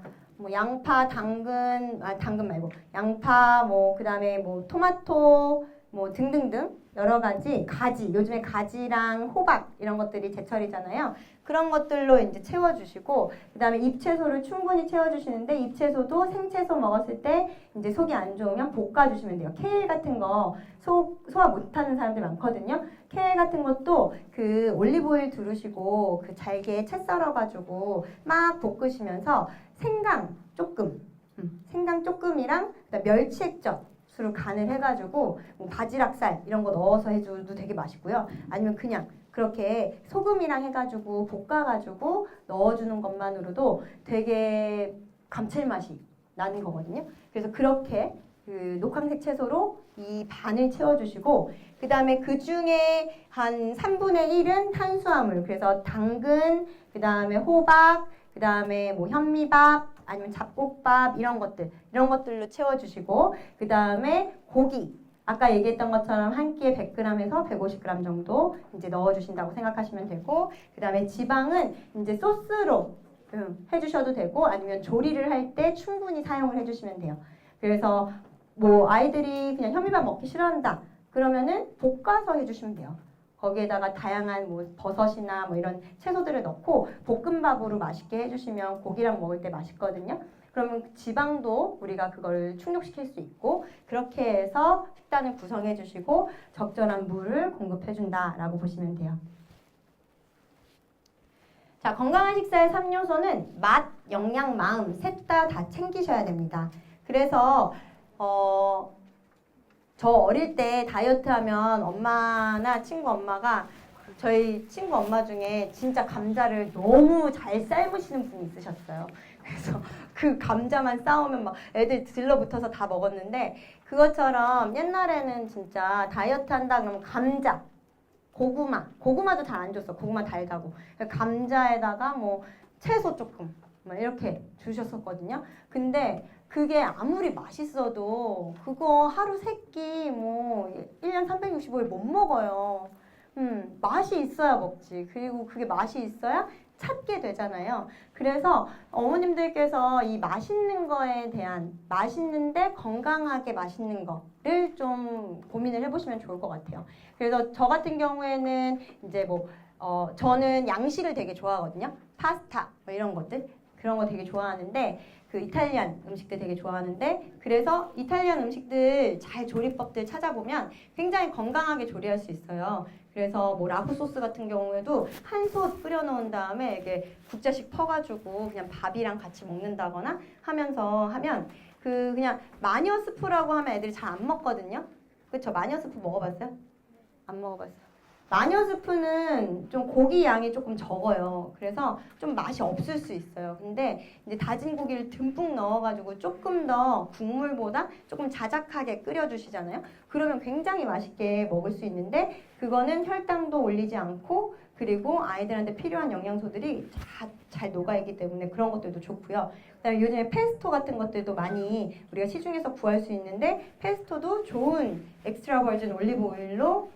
Speaker 1: 양파, 당근 말고 양파, 뭐 그다음에 뭐 토마토, 뭐 등등등 여러 가지 가지, 요즘에 가지랑 호박 이런 것들이 제철이잖아요. 그런 것들로 이제 채워주시고, 그 다음에 잎채소를 충분히 채워주시는데, 잎채소도 생채소 먹었을 때 이제 속이 안 좋으면 볶아주시면 돼요. 케일 같은 거 소화 못하는 사람들 많거든요. 케일 같은 것도 그 올리브오일 두르시고 그 잘게 채 썰어가지고 막 볶으시면서 생강 조금이랑 멸치 액젓으로 간을 해가지고 뭐 바지락살 이런 거 넣어서 해줘도 되게 맛있고요. 아니면 그냥 그렇게 소금이랑 해가지고 볶아가지고 넣어주는 것만으로도 되게 감칠맛이 나는 거거든요. 그래서 그렇게 그 녹황색 채소로 이 반을 채워주시고, 그 다음에 그 중에 한 3분의 1은 탄수화물, 그래서 당근, 그 다음에 호박, 그 다음에 뭐 현미밥 아니면 잡곡밥 이런 것들로 채워주시고, 그 다음에 고기, 아까 얘기했던 것처럼 한 끼에 100g에서 150g 정도 이제 넣어주신다고 생각하시면 되고, 그 다음에 지방은 이제 소스로 해주셔도 되고, 아니면 조리를 할 때 충분히 사용을 해주시면 돼요. 그래서 뭐 아이들이 그냥 현미밥 먹기 싫어한다 그러면은 볶아서 해주시면 돼요. 거기에다가 다양한 뭐 버섯이나 뭐 이런 채소들을 넣고 볶음밥으로 맛있게 해주시면 고기랑 먹을 때 맛있거든요. 그러면 지방도 우리가 그걸 충족시킬 수 있고, 그렇게 해서 식단을 구성해 주시고 적절한 물을 공급해 준다라고 보시면 돼요. 자, 건강한 식사의 3요소는 맛, 영양, 마음 셋 다 챙기셔야 됩니다. 그래서 저 어릴 때 다이어트 하면 엄마나 친구 엄마가, 저희 친구 엄마 중에 진짜 감자를 너무 잘 삶으시는 분이 있으셨어요. 그래서 그 감자만 싸우면 막 애들 들러붙어서 다 먹었는데, 그것처럼 옛날에는 진짜 다이어트 한다 그러면 감자, 고구마도 잘 안 줬어. 고구마 달다고. 감자에다가 뭐 채소 조금 막 이렇게 주셨었거든요. 근데 그게 아무리 맛있어도 그거 하루 3끼 뭐 1년 365일 못 먹어요. 맛이 있어야 먹지. 그리고 그게 맛이 있어야 찾게 되잖아요. 그래서 어머님들께서 이 맛있는 거에 대한, 맛있는데 건강하게 맛있는 거를 좀 고민을 해보시면 좋을 것 같아요. 그래서 저 같은 경우에는 이제 저는 양식을 되게 좋아하거든요. 파스타 뭐 이런 것들, 그런 거 되게 좋아하는데, 그 이탈리안 음식들 되게 좋아하는데, 그래서 이탈리안 음식들 잘 조리법들 찾아보면 굉장히 건강하게 조리할 수 있어요. 그래서 뭐 라구 소스 같은 경우에도 한솥 뿌려놓은 다음에 이게 국자식 퍼가지고 그냥 밥이랑 같이 먹는다거나 하면서 하면, 그 그냥 마녀 스프라고 하면 애들이 잘 안 먹거든요. 그쵸? 마녀 스프 먹어봤어요? 안 먹어봤어요. 마녀 스프는 좀 고기 양이 조금 적어요. 그래서 좀 맛이 없을 수 있어요. 근데 이제 다진 고기를 듬뿍 넣어가지고 조금 더 국물보다 조금 자작하게 끓여주시잖아요. 그러면 굉장히 맛있게 먹을 수 있는데, 그거는 혈당도 올리지 않고, 그리고 아이들한테 필요한 영양소들이 잘 녹아있기 때문에 그런 것들도 좋고요. 그다음에 요즘에 페스토 같은 것들도 많이 우리가 시중에서 구할 수 있는데, 페스토도 좋은 엑스트라 버진 올리브 오일로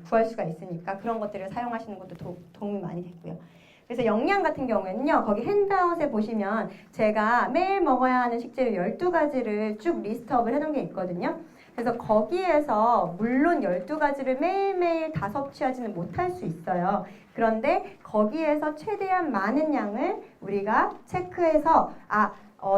Speaker 1: 구할 수가 있으니까 그런 것들을 사용하시는 것도 도움이 많이 되고요. 그래서 영양 같은 경우에는요, 거기 핸드아웃에 보시면 제가 매일 먹어야 하는 식재료 12가지를 쭉 리스트업을 해놓은 게 있거든요. 그래서 거기에서 물론 12가지를 매일매일 다 섭취하지는 못할 수 있어요. 그런데 거기에서 최대한 많은 양을 우리가 체크해서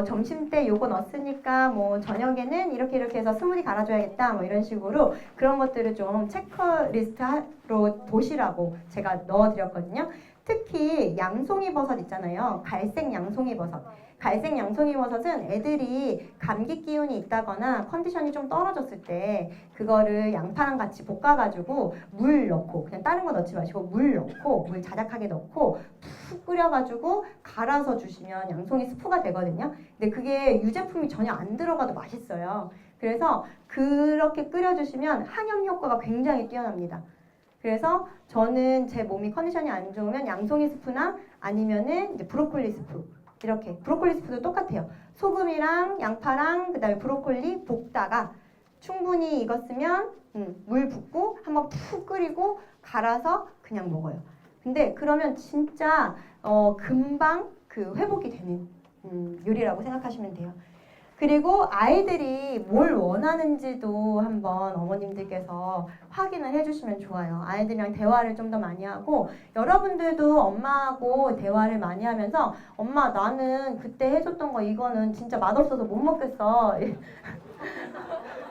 Speaker 1: 점심 때 요거 넣었으니까 뭐 저녁에는 이렇게 해서 스무디 갈아줘야겠다 뭐 이런 식으로 그런 것들을 좀 체크리스트로 보시라고 제가 넣어드렸거든요. 특히 양송이 버섯 있잖아요. 갈색 양송이 버섯. 갈색 양송이 버섯은 애들이 감기 기운이 있다거나 컨디션이 좀 떨어졌을 때 그거를 양파랑 같이 볶아가지고 물 넣고, 그냥 다른 거 넣지 마시고 물 넣고, 물 자작하게 넣고 푹 끓여가지고 갈아서 주시면 양송이 스프가 되거든요. 근데 그게 유제품이 전혀 안 들어가도 맛있어요. 그래서 그렇게 끓여주시면 항염 효과가 굉장히 뛰어납니다. 그래서 저는 제 몸이 컨디션이 안 좋으면 양송이 스프나 아니면은 이제 브로콜리 스프, 이렇게 브로콜리 스프도 똑같아요. 소금이랑 양파랑 그다음에 브로콜리 볶다가 충분히 익었으면 물 붓고 한번 푹 끓이고 갈아서 그냥 먹어요. 근데 그러면 진짜 금방 그 회복이 되는 요리라고 생각하시면 돼요. 그리고 아이들이 뭘 원하는지도 한번 어머님들께서 확인을 해주시면 좋아요. 아이들이랑 대화를 좀 더 많이 하고, 여러분들도 엄마하고 대화를 많이 하면서 엄마 나는 그때 해줬던 거 이거는 진짜 맛없어서 못 먹겠어.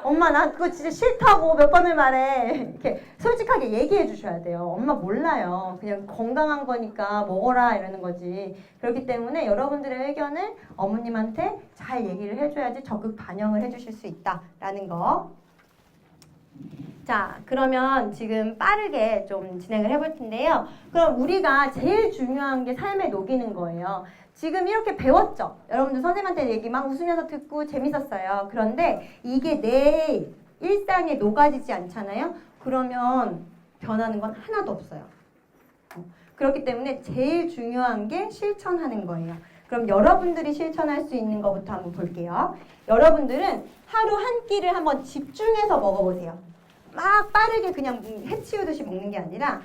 Speaker 1: 엄마 나 그거 진짜 싫다고 몇 번을 말해. 이렇게 솔직하게 얘기해 주셔야 돼요. 엄마 몰라요. 그냥 건강한 거니까 먹어라 이러는 거지. 그렇기 때문에 여러분들의 의견을 어머님한테 잘 얘기를 해줘야지 적극 반영을 해주실 수 있다라는 거. 자, 그러면 지금 빠르게 좀 진행을 해볼 텐데요. 그럼 우리가 제일 중요한 게 삶에 녹이는 거예요. 지금 이렇게 배웠죠? 여러분들 선생님한테 얘기 막 웃으면서 듣고 재밌었어요. 그런데 이게 내 일상에 녹아지지 않잖아요? 그러면 변하는 건 하나도 없어요. 그렇기 때문에 제일 중요한 게 실천하는 거예요. 그럼 여러분들이 실천할 수 있는 것부터 한번 볼게요. 여러분들은 하루 한 끼를 한번 집중해서 먹어보세요. 막 빠르게 그냥 해치우듯이 먹는 게 아니라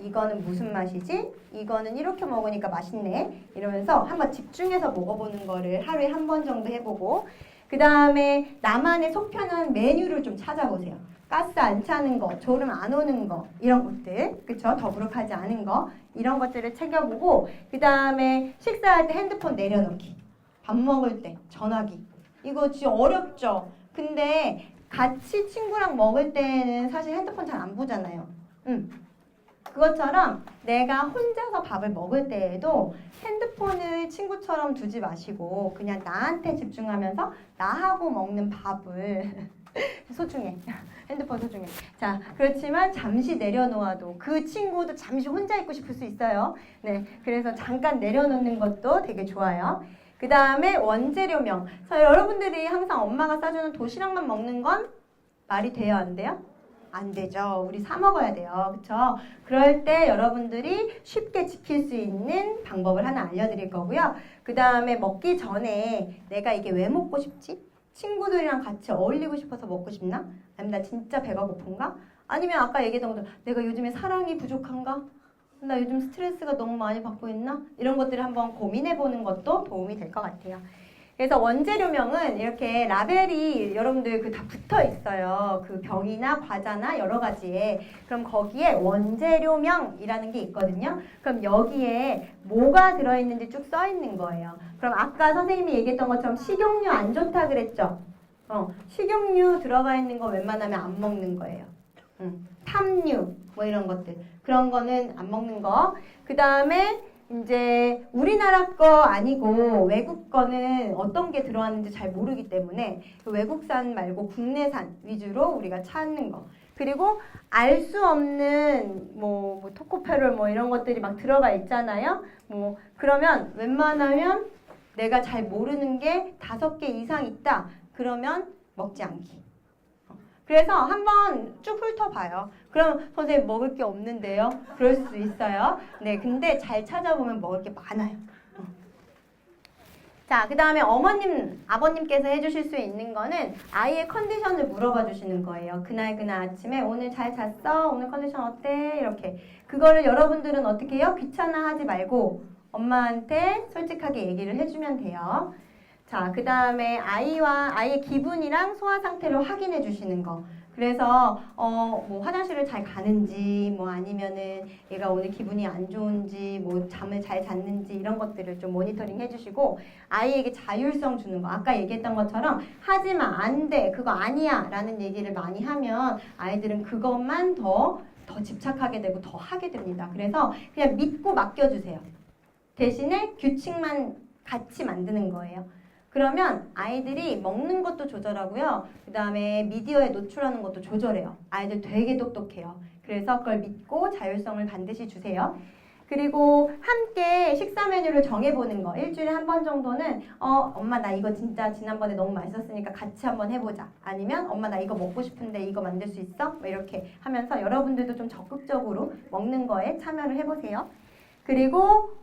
Speaker 1: 이거는 무슨 맛이지? 이거는 이렇게 먹으니까 맛있네 이러면서 한번 집중해서 먹어보는 거를 하루에 한 번 정도 해보고, 그 다음에 나만의 속 편한 메뉴를 좀 찾아보세요. 가스 안 차는 거, 졸음 안 오는 거 이런 것들, 그쵸? 더부룩하지 않은 거 이런 것들을 챙겨보고, 그 다음에 식사할 때 핸드폰 내려놓기, 밥 먹을 때 전화기, 이거 진짜 어렵죠? 근데 같이 친구랑 먹을 때는 사실 핸드폰 잘 안 보잖아요. 그것처럼 내가 혼자서 밥을 먹을 때에도 핸드폰을 친구처럼 두지 마시고 그냥 나한테 집중하면서 나하고 먹는 밥을 소중해. 핸드폰 소중해. 자, 그렇지만 잠시 내려놓아도 그 친구도 잠시 혼자 있고 싶을 수 있어요. 네, 그래서 잠깐 내려놓는 것도 되게 좋아요. 그 다음에 원재료명. 여러분들이 항상 엄마가 싸주는 도시락만 먹는 건 말이 돼요, 안 돼요? 안 되죠. 우리 사 먹어야 돼요. 그쵸? 그럴 때 여러분들이 쉽게 지킬 수 있는 방법을 하나 알려드릴 거고요. 그 다음에 먹기 전에 내가 이게 왜 먹고 싶지? 친구들이랑 같이 어울리고 싶어서 먹고 싶나? 아니면 나 진짜 배가 고픈가? 아니면 아까 얘기했던 것처럼 내가 요즘에 사랑이 부족한가? 나 요즘 스트레스가 너무 많이 받고 있나? 이런 것들을 한번 고민해보는 것도 도움이 될 것 같아요. 그래서 원재료명은 이렇게 라벨이 여러분들 그 다 붙어 있어요. 그 병이나 과자나 여러 가지에. 그럼 거기에 원재료명이라는 게 있거든요. 그럼 여기에 뭐가 들어있는지 쭉 써 있는 거예요. 그럼 아까 선생님이 얘기했던 것처럼 식용유 안 좋다 그랬죠? 식용유 들어가 있는 거 웬만하면 안 먹는 거예요. 탐유 뭐 이런 것들. 그런 거는 안 먹는 거. 그 다음에 이제 우리나라 거 아니고 외국 거는 어떤 게 들어왔는지 잘 모르기 때문에 외국산 말고 국내산 위주로 우리가 찾는 거. 그리고 알 수 없는 뭐 토코페롤 뭐 이런 것들이 막 들어가 있잖아요. 그러면 웬만하면 내가 잘 모르는 게 5개 이상 있다. 그러면 먹지 않기. 그래서 한번 쭉 훑어봐요. 그럼 선생님 먹을 게 없는데요? 그럴 수 있어요. 네, 근데 잘 찾아보면 먹을 게 많아요. 자, 그 다음에 어머님, 아버님께서 해주실 수 있는 거는 아이의 컨디션을 물어봐 주시는 거예요. 그날 아침에 오늘 잘 잤어? 오늘 컨디션 어때? 이렇게. 그거를 여러분들은 어떻게 해요? 귀찮아하지 말고 엄마한테 솔직하게 얘기를 해주면 돼요. 자, 그 다음에 아이의 기분이랑 소화 상태를 확인해 주시는 거. 그래서 뭐 화장실을 잘 가는지, 뭐 아니면은 얘가 오늘 기분이 안 좋은지, 뭐 잠을 잘 잤는지 이런 것들을 좀 모니터링 해주시고, 아이에게 자율성 주는 거. 아까 얘기했던 것처럼 하지마, 안 돼, 그거 아니야 라는 얘기를 많이 하면 아이들은 그것만 더 집착하게 되고 더 하게 됩니다. 그래서 그냥 믿고 맡겨주세요. 대신에 규칙만 같이 만드는 거예요. 그러면 아이들이 먹는 것도 조절하고요. 그 다음에 미디어에 노출하는 것도 조절해요. 아이들 되게 똑똑해요. 그래서 그걸 믿고 자율성을 반드시 주세요. 그리고 함께 식사 메뉴를 정해보는 거. 일주일에 한 번 정도는 엄마 나 이거 진짜 지난번에 너무 맛있었으니까 같이 한번 해보자. 아니면 엄마 나 이거 먹고 싶은데 이거 만들 수 있어? 뭐 이렇게 하면서 여러분들도 좀 적극적으로 먹는 거에 참여를 해보세요. 그리고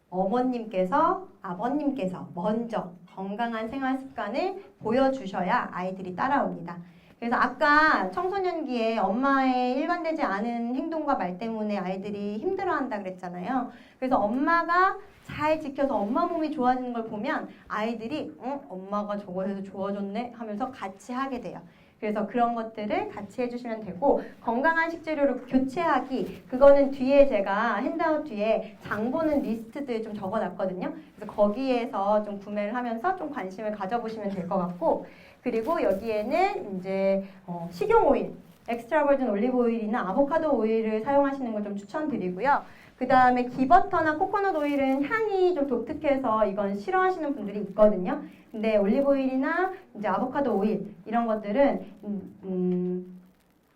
Speaker 1: 어머님께서, 아버님께서 먼저 건강한 생활 습관을 보여주셔야 아이들이 따라옵니다. 그래서 아까 청소년기에 엄마의 일관되지 않은 행동과 말 때문에 아이들이 힘들어한다 그랬잖아요. 그래서 엄마가 잘 지켜서 엄마 몸이 좋아지는 걸 보면 아이들이 엄마가 저거 해서 좋아졌네 하면서 같이 하게 돼요. 그래서 그런 것들을 같이 해주시면 되고, 건강한 식재료를 교체하기, 그거는 뒤에 제가 핸드아웃 뒤에 장 보는 리스트들 좀 적어놨거든요. 그래서 거기에서 좀 구매를 하면서 좀 관심을 가져보시면 될 것 같고, 그리고 여기에는 이제 식용 오일, 엑스트라 버진 올리브 오일이나 아보카도 오일을 사용하시는 걸 좀 추천드리고요. 그 다음에 기버터나 코코넛 오일은 향이 좀 독특해서 이건 싫어하시는 분들이 있거든요. 근데 올리브 오일이나 이제 아보카도 오일 이런 것들은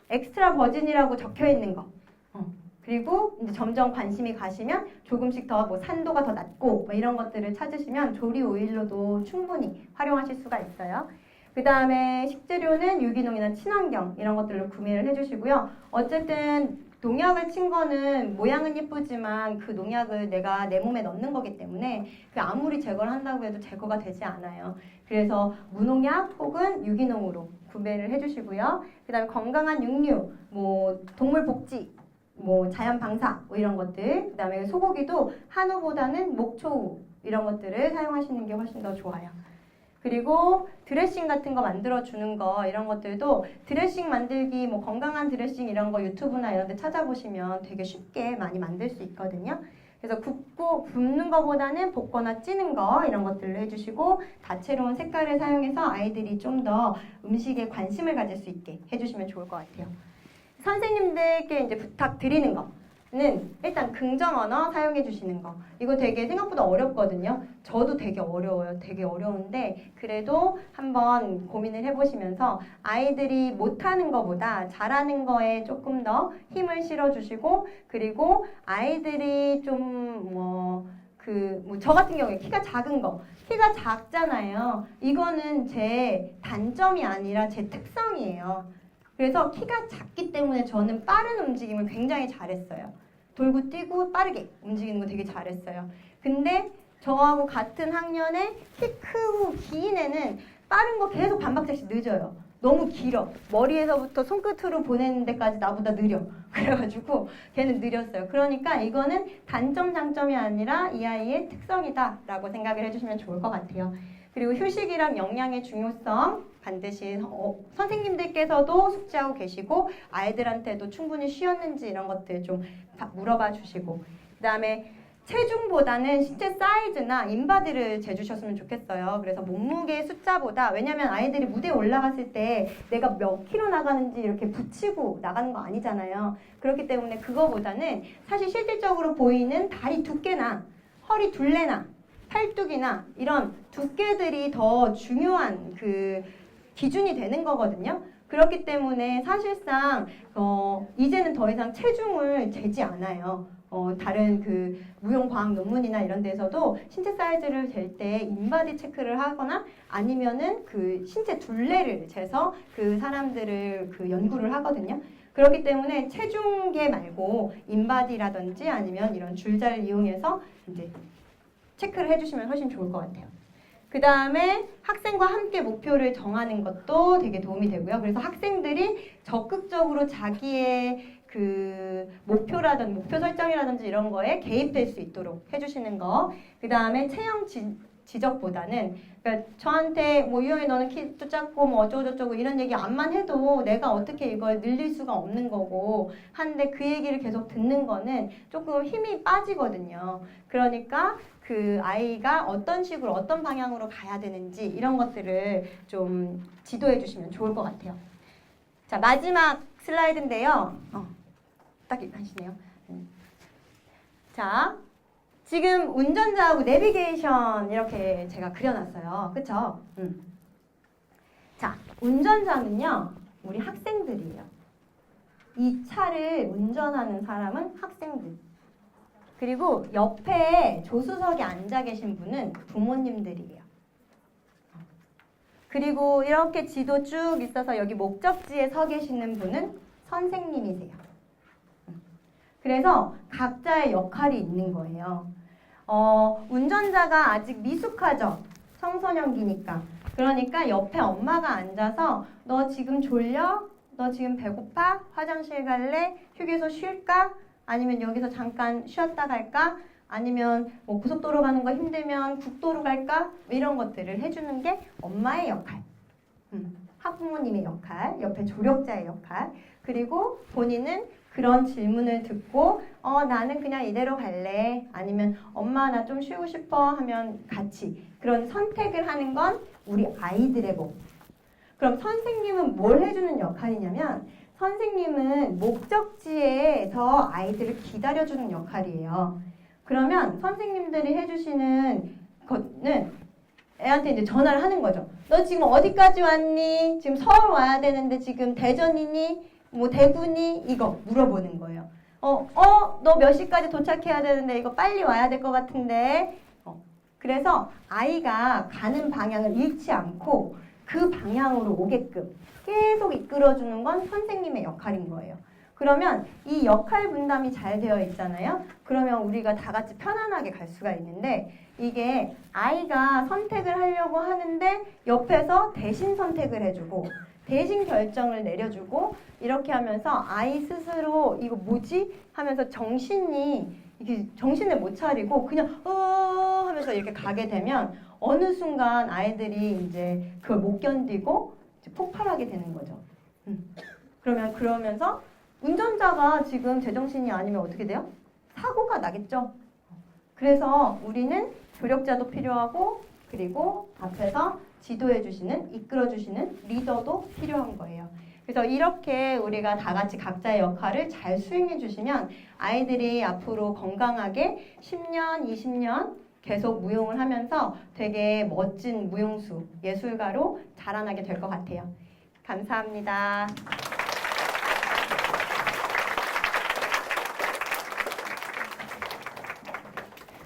Speaker 1: 엑스트라 버진이라고 적혀 있는 거. 그리고 이제 점점 관심이 가시면 조금씩 더 뭐 산도가 더 낮고 뭐 이런 것들을 찾으시면 조리 오일로도 충분히 활용하실 수가 있어요. 그 다음에 식재료는 유기농이나 친환경 이런 것들로 구매를 해주시고요. 어쨌든 농약을 친 거는 모양은 예쁘지만 그 농약을 내가 내 몸에 넣는 거기 때문에 그 아무리 제거를 한다고 해도 제거가 되지 않아요. 그래서 무농약 혹은 유기농으로 구매를 해주시고요. 그 다음에 건강한 육류, 뭐 동물 복지, 뭐 자연 방사 뭐 이런 것들, 그 다음에 소고기도 한우보다는 목초우 이런 것들을 사용하시는 게 훨씬 더 좋아요. 그리고 드레싱 같은 거 만들어주는 거 이런 것들도 드레싱 만들기 뭐 건강한 드레싱 이런 거 유튜브나 이런 데 찾아보시면 되게 쉽게 많이 만들 수 있거든요. 그래서 굽는 거보다는 볶거나 찌는 거 이런 것들을 해주시고 다채로운 색깔을 사용해서 아이들이 좀 더 음식에 관심을 가질 수 있게 해주시면 좋을 것 같아요. 선생님들께 이제 부탁드리는 거는 일단 긍정 언어 사용해 주시는 거. 이거 되게 생각보다 어렵거든요. 저도 되게 어려워요. 되게 어려운데 그래도 한번 고민을 해보시면서 아이들이 못하는 거보다 잘하는 거에 조금 더 힘을 실어주시고 그리고 아이들이 좀 저 같은 경우에 키가 작은 거. 키가 작잖아요. 이거는 제 단점이 아니라 제 특성이에요. 그래서 키가 작기 때문에 저는 빠른 움직임을 굉장히 잘했어요. 돌고 뛰고 빠르게 움직이는 거 되게 잘했어요. 근데 저하고 같은 학년에 키 크고 긴 애는 빠른 거 계속 반박자씩 늦어요. 너무 길어. 머리에서부터 손끝으로 보내는 데까지 나보다 느려. 그래가지고 걔는 느렸어요. 그러니까 이거는 단점, 장점이 아니라 이 아이의 특성이다 라고 생각을 해주시면 좋을 것 같아요. 그리고 휴식이랑 영양의 중요성 반드시 선생님들께서도 숙지하고 계시고 아이들한테도 충분히 쉬었는지 이런 것들 좀 물어봐 주시고 그 다음에 체중보다는 신체 사이즈나 인바디를 재주셨으면 좋겠어요. 그래서 몸무게 숫자보다 왜냐면 아이들이 무대에 올라갔을 때 내가 몇 킬로 나가는지 이렇게 붙이고 나가는 거 아니잖아요. 그렇기 때문에 그거보다는 사실 실질적으로 보이는 다리 두께나 허리 둘레나 팔뚝이나 이런 두께들이 더 중요한 그 기준이 되는 거거든요. 그렇기 때문에 사실상 이제는 더 이상 체중을 재지 않아요. 다른 그 무용과학 논문이나 이런 데서도 신체 사이즈를 잴 때 인바디 체크를 하거나 아니면은 그 신체 둘레를 재서 그 사람들을 그 연구를 하거든요. 그렇기 때문에 체중계 말고 인바디라든지 아니면 이런 줄자를 이용해서 이제 체크를 해주시면 훨씬 좋을 것 같아요. 그 다음에 학생과 함께 목표를 정하는 것도 되게 도움이 되고요. 그래서 학생들이 적극적으로 자기의 그 목표라든지 목표 설정이라든지 이런 거에 개입될 수 있도록 해주시는 거. 그 다음에 체형 지적보다는 그러니까 저한테 뭐 유영이 너는 키도 작고 뭐 어쩌고저쩌고 이런 얘기 암만 해도 내가 어떻게 이걸 늘릴 수가 없는 거고 하는데 그 얘기를 계속 듣는 거는 조금 힘이 빠지거든요. 그러니까 그 아이가 어떤 식으로 어떤 방향으로 가야 되는지 이런 것들을 좀 지도해 주시면 좋을 것 같아요. 자, 마지막 슬라이드인데요. 딱 하시네요. 자, 지금 운전자하고 내비게이션 이렇게 제가 그려놨어요. 그쵸? 자, 운전자는요, 우리 학생들이에요. 이 차를 운전하는 사람은 학생들. 그리고 옆에 조수석에 앉아 계신 분은 부모님들이에요. 그리고 이렇게 지도 쭉 있어서 여기 목적지에 서 계시는 분은 선생님이세요. 그래서 각자의 역할이 있는 거예요. 운전자가 아직 미숙하죠? 청소년기니까. 그러니까 옆에 엄마가 앉아서 너 지금 졸려? 너 지금 배고파? 화장실 갈래? 휴게소 쉴까? 아니면 여기서 잠깐 쉬었다 갈까? 아니면 뭐 고속도로 가는 거 힘들면 국도로 갈까? 이런 것들을 해주는 게 엄마의 역할. 학부모님의 역할, 옆에 조력자의 역할. 그리고 본인은 그런 질문을 듣고 나는 그냥 이대로 갈래. 아니면 엄마 나 좀 쉬고 싶어 하면 같이. 그런 선택을 하는 건 우리 아이들의 몫. 그럼 선생님은 뭘 해주는 역할이냐면 선생님은 목적지에서 아이들을 기다려주는 역할이에요. 그러면 선생님들이 해주시는 거는 애한테 이제 전화를 하는 거죠. 너 지금 어디까지 왔니? 지금 서울 와야 되는데 지금 대전이니? 뭐 대구니? 이거 물어보는 거예요. 너 몇 시까지 도착해야 되는데 이거 빨리 와야 될 것 같은데. 그래서 아이가 가는 방향을 잃지 않고 그 방향으로 오게끔 계속 이끌어주는 건 선생님의 역할인 거예요. 그러면 이 역할 분담이 잘 되어 있잖아요. 그러면 우리가 다 같이 편안하게 갈 수가 있는데 이게 아이가 선택을 하려고 하는데 옆에서 대신 선택을 해주고 대신 결정을 내려주고 이렇게 하면서 아이 스스로 이거 뭐지? 하면서 이게 정신을 못 차리고 그냥 하면서 이렇게 가게 되면 어느 순간 아이들이 이제 그걸 못 견디고 이제 폭발하게 되는 거죠. 그러면서 운전자가 지금 제정신이 아니면 어떻게 돼요? 사고가 나겠죠. 그래서 우리는 조력자도 필요하고 그리고 앞에서 지도해 주시는, 이끌어 주시는 리더도 필요한 거예요. 그래서 이렇게 우리가 다 같이 각자의 역할을 잘 수행해 주시면 아이들이 앞으로 건강하게 10년, 20년 계속 무용을 하면서 되게 멋진 무용수, 예술가로 자라나게 될 것 같아요. 감사합니다.